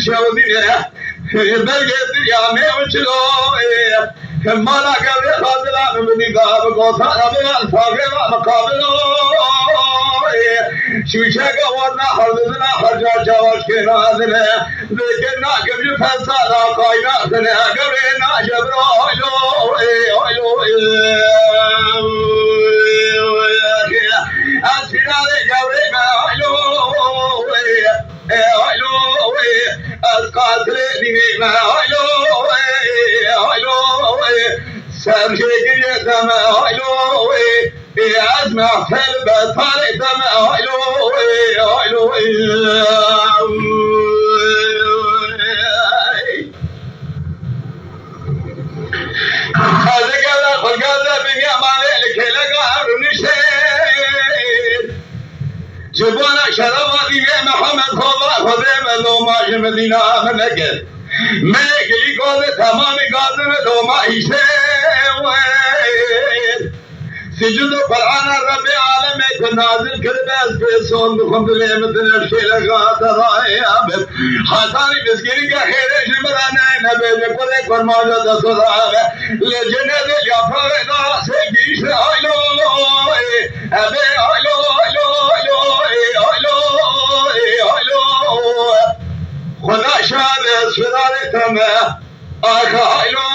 شودینه برگرد یا میوچلو مالا کبر خاطران بدیگا بگوثا نبیان فاقه مقابلو شوشه گوارنا حردنا حرجا جواش که نازنه دیگه نا کبر فلسا دا کائنات نه کبر نا جبرو هلو اسفنال جبر هلو از قاتل دینه هلو سرشگی دم هلو از محفل بطال دم هلو خزگل خلگل بگی ماله لکلگا رونشه جبانا شرابا دیگه محمد خوبا خودم لوماش مدینه منگل مگلی گاز تمامی گازم لومایشه سجود قرآن رب عالم کو نازل کرده از پیسون بخمد لیمتن ارشیلگا ترائے عابد حسانی بسکری کا خیرش مرانے نبی نکوزے کرماجا دستو داغے لجنہ دل یا فاغدہ سے گیش آئلو ابے آئلو خدا شاد اسفدار تمہ آخا آئلو